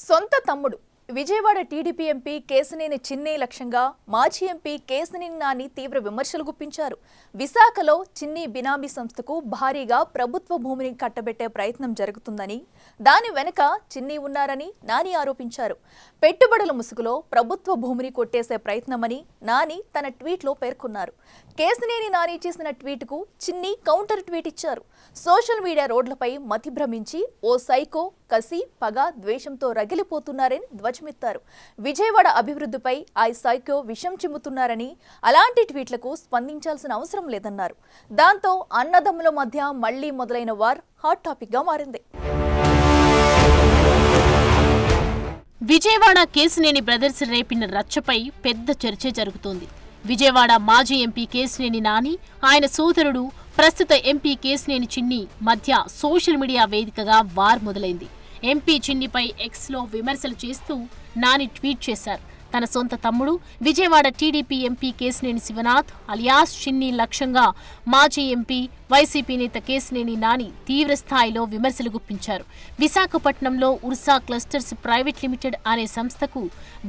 సొంత తమ్ముడు Vijayawada TDP MP Kesineni చిన్ని లక్ష్యంగా మాజీ ఎంపీ కేశినేని నాని తీవ్ర విమర్శలు గుప్పించారు. విశాఖలో చిన్ని బినామీ సంస్థకు భారీగా ప్రభుత్వ భూమిని కట్టబెట్టే ప్రయత్నం జరుగుతుందని, దాని వెనుక చిన్ని ఉన్నారని నాని ఆరోపించారు. పెట్టుబడుల ముసుగులో ప్రభుత్వ భూమిని కొట్టేసే ప్రయత్నమని నాని తన ట్వీట్లో పేర్కొన్నారు. కేశినేని నాని చేసిన ట్వీట్కు చిన్ని కౌంటర్ ట్వీట్ ఇచ్చారు. సోషల్ మీడియా రోడ్లపై మతి భ్రమించి ఓ సైకో కసి, పగ, ద్వేషంతో రగిలిపోతున్నారని ధ్వజమెత్తారు. విజయవాడ అభివృద్ధిపై ఆ సైకో విషం చిమ్ముతున్నారని, అలాంటి ట్వీట్లకు స్పందించాల్సిన అవసరం లేదన్నారు. దాంతో అన్నదమ్ముల మధ్య మళ్లీ మొదలైన వార్ హాట్ టాపిక్ గా మారింది. విజయవాడ కేశినేని బ్రదర్స్ రేపిన రచ్చపై పెద్ద చర్చే జరుగుతోంది. విజయవాడ మాజీ ఎంపీ కేశినేని నాని, ఆయన సోదరుడు ప్రస్తుత ఎంపీ కేశినేని చిన్ని మధ్య సోషల్ మీడియా వేదికగా వార్ మొదలైంది. ఎంపీ చిన్నిపై ఎక్స్లో విమర్శలు చేస్తూ నాని ట్వీట్ చేశారు. తన సొంత తమ్ముడు Vijayawada TDP MP Kesineni Shivanath alias Chinni లక్ష్యంగా మాజీ ఎంపీ వైసీపీ నేత కేశినేని నాని తీవ్రస్థాయిలో విమర్శలు గుప్పించారు. విశాఖపట్నంలో ఉర్సా క్లస్టర్స్ ప్రైవేట్ లిమిటెడ్ అనే సంస్థకు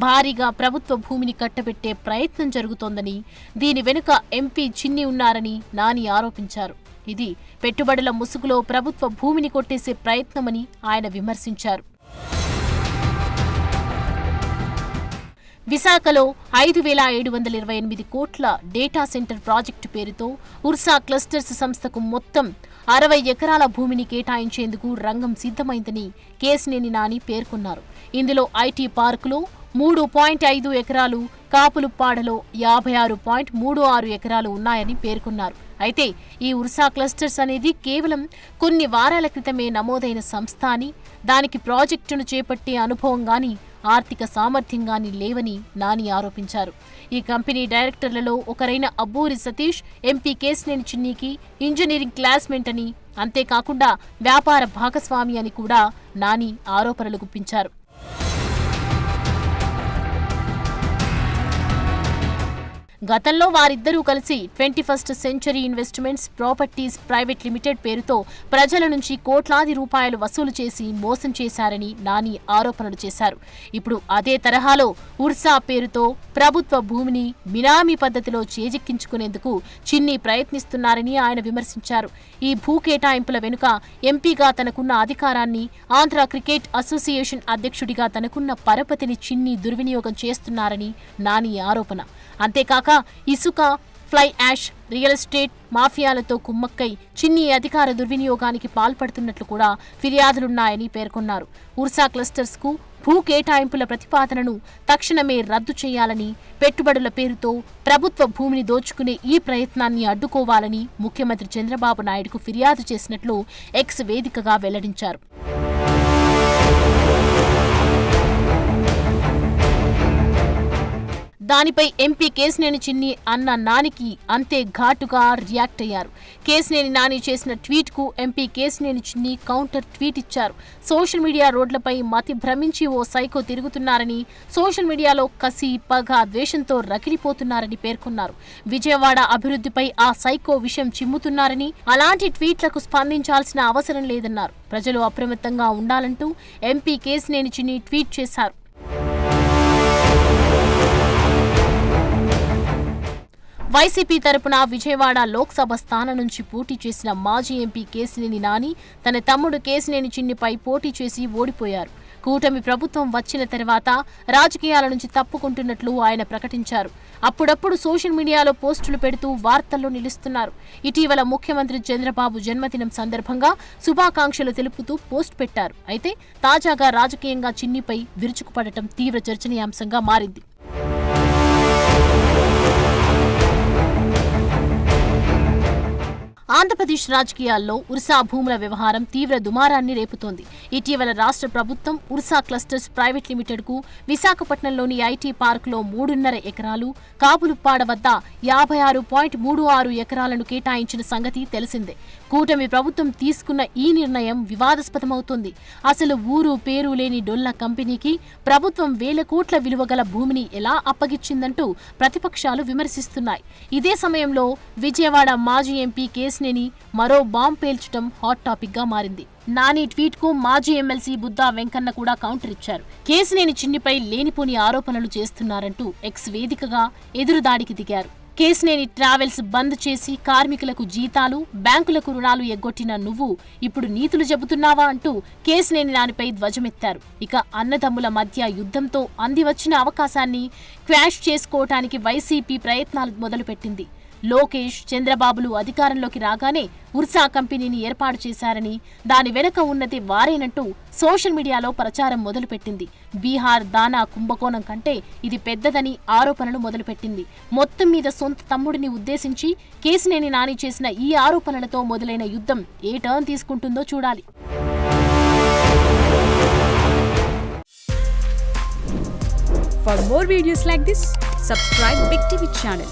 భారీగా ప్రభుత్వ భూమిని కట్టబెట్టే ప్రయత్నం జరుగుతోందని, దీని వెనుక ఎంపీ చిన్ని ఉన్నారని నాని ఆరోపించారు. ఇది పెట్టుబడుల ముసుగులో ప్రభుత్వ భూమిని కొట్టేసే ప్రయత్నమని ఆయన విమర్శించారు. విశాఖలో 5,728 కోట్ల డేటా సెంటర్ ప్రాజెక్టు పేరుతో ఉర్సా క్లస్టర్స్ సంస్థకు మొత్తం 60 ఎకరాల భూమిని కేటాయించేందుకు రంగం సిద్ధమైందని కేశినేని నాని పేర్కొన్నారు. ఇందులో ఐటీ పార్కులో 3.5 ఎకరాలు, కాపులుప్పాడలో 56.36 ఎకరాలు ఉన్నాయని పేర్కొన్నారు. అయితే ఈ ఉర్సా క్లస్టర్స్ అనేది కేవలం కొన్ని వారాల క్రితమే నమోదైన సంస్థ అని, దానికి ప్రాజెక్టును చేపట్టే అనుభవం గాని, ఆర్థిక సామర్థ్యం గాని లేవని నాని ఆరోపించారు. ఈ కంపెనీ డైరెక్టర్లలో ఒకరైన అబ్బూరి సతీష్ ఎంపీ కేశినేని చిన్నికి ఇంజనీరింగ్ క్లాస్మేట్ అని, అంతేకాకుండా వ్యాపార భాగస్వామి అని కూడా నాని ఆరోపణలు గుప్పించారు. గతంలో వారిద్దరూ కలిసి 21st century investments properties private limited పేరుతో ప్రజల నుంచి కోట్లాది రూపాయలు వసూలు చేసి మోసం చేశారని నాని ఆరోపణలు చేశారు. ఇప్పుడు అదే తరహాలో ఉర్సా పేరుతో ప్రభుత్వ భూమిని బినామీ పద్ధతిలో చేజిక్కించుకునేందుకు చిన్ని ప్రయత్నిస్తున్నారని ఆయన విమర్శించారు. ఈ భూ కేటాయింపుల వెనుక ఎంపీగా తనకున్న అధికారాన్ని, ఆంధ్ర క్రికెట్ అసోసియేషన్ అధ్యక్షుడిగా తనకున్న పరపతిని చిన్ని దుర్వినియోగం చేస్తున్నారని నాని ఆరోపణ. అంతేకాక ఇసుక, ఫ్లై యాష్, రియల్ ఎస్టేట్ మాఫియాలతో కుమ్మక్కై చిన్ని అధికార దుర్వినియోగానికి పాల్పడుతున్నట్లు కూడా ఫిర్యాదులున్నాయని పేర్కొన్నారు. ఉర్సా క్లస్టర్స్ కు భూ కేటాయింపుల ప్రతిపాదనను తక్షణమే రద్దు చేయాలని, పెట్టుబడుల పేరుతో ప్రభుత్వ భూమిని దోచుకునే ఈ ప్రయత్నాన్ని అడ్డుకోవాలని ముఖ్యమంత్రి చంద్రబాబు నాయుడుకు ఫిర్యాదు చేసినట్లు ఎక్స్ వేదికగా వెల్లడించారు. దానిపై ఎంపీ కేశినేని చిన్ని అన్న నానికి అంతే ఘాటుగా రియాక్ట్ అయ్యారు. కేశినేని నాని చేసిన ట్వీట్ కు ఎంపీ కేశినేని చిన్ని కౌంటర్ ట్వీట్ ఇచ్చారు. సోషల్ మీడియా రోడ్లపై మతి భ్రమించి ఓ సైకో తిరుగుతున్నారని, సోషల్ మీడియాలో కసి, పగ, ద్వేషంతో రగిలిపోతున్నారని పేర్కొన్నారు. విజయవాడ అభివృద్ధిపై ఆ సైకో విషయం చిమ్ముతున్నారని, అలాంటి ట్వీట్లకు స్పందించాల్సిన అవసరం లేదన్నారు. ప్రజలు అప్రమత్తంగా ఉండాలంటూ ఎంపీ కేశినేని చిన్ని ట్వీట్ చేశారు. వైసీపీ తరపున విజయవాడ లోక్సభ స్థానం నుంచి పోటీ చేసిన మాజీ ఎంపీ కేశినేని నాని తన తమ్ముడు కేశినేని చిన్నిపై పోటీ చేసి ఓడిపోయారు. కూటమి ప్రభుత్వం వచ్చిన తర్వాత రాజకీయాల నుంచి తప్పుకుంటున్నట్లు ఆయన ప్రకటించారు. అప్పుడప్పుడు సోషల్ మీడియాలో పోస్టులు పెడుతూ వార్తల్లో నిలుస్తున్నారు. ఇటీవల ముఖ్యమంత్రి చంద్రబాబు జన్మదినం సందర్భంగా శుభాకాంక్షలు తెలుపుతూ పోస్ట్ పెట్టారు. అయితే తాజాగా రాజకీయంగా చిన్నిపై విరుచుకుపడటం తీవ్ర చర్చనీయాంశంగా మారింది. ఆంధ్రప్రదేశ్ రాజకీయాల్లో ఉర్సా భూముల వ్యవహారం తీవ్ర దుమారాన్ని రేపుతోంది. ఇటీవల రాష్ట్ర ప్రభుత్వం ఉర్సా క్లస్టర్స్ ప్రైవేట్ లిమిటెడ్ కు విశాఖపట్నంలోని ఐటీ పార్కులో 3.5 ఎకరాలు, కాపులుప్పాడ వద్ద 56.36 ఎకరాలను కేటాయించిన సంగతి తెలిసిందే. కూటమి ప్రభుత్వం తీసుకున్న ఈ నిర్ణయం వివాదాస్పదమవుతోంది. అసలు ఊరు పేరు లేని డొల్ల కంపెనీకి ప్రభుత్వం వేల కోట్ల విలువ గల భూమిని ఎలా అప్పగిచ్చిందంటూ ప్రతిపక్షాలు విమర్శిస్తున్నాయి. ఇదే సమయంలో విజయవాడ మాజీ ఎంపీ కేశినేని కేసినేని మరో బాంబ్ పేల్చడం హాట్ టాపిక్ గా మారింది. నాని ట్వీట్ కు మాజీ ఎమ్మెల్సీ బుద్దా వెంకన్న కూడా కౌంటర్ ఇచ్చారు. కేసినేని చిన్నిపై లేనిపోని ఆరోపణలు చేస్తున్నారంటూ ఎక్స్ వేదికగా ఎదురుదాడికి దిగారు. కేసినేని ట్రావెల్స్ బంద్ చేసి కార్మికులకు జీతాలు, బ్యాంకులకు రుణాలు ఎగ్గొట్టిన నువ్వు ఇప్పుడు నీతులు చెబుతున్నావా అంటూ కేసినేని నానిపై ధ్వజమెత్తారు. ఇక అన్నదమ్ముల మధ్య యుద్ధంతో అందివచ్చిన అవకాశాన్ని క్వాష్ చేసుకోవటానికి వైసీపీ ప్రయత్నాలు మొదలుపెట్టింది. లోకేష్, చంద్రబాబులు అధికారంలోకి రాగానే ఉర్సా కంపెనీని ఏర్పాటు చేశారని, దాని వెనక ఉన్నది వారేనంటూ సోషల్ మీడియాలో ప్రచారం మొదలుపెట్టింది. బీహార్ దానా కుంభకోణం కంటే ఇది పెద్దదని ఆరోపణలు మొదలుపెట్టింది. మొత్తం మీద సొంత తమ్ముడిని ఉద్దేశించి కేసినేని నాని చేసిన ఈ ఆరోపణలతో మొదలైన యుద్ధం ఏ టర్న్ తీసుకుంటుందో చూడాలి. For more videos like this, subscribe Big TV channel.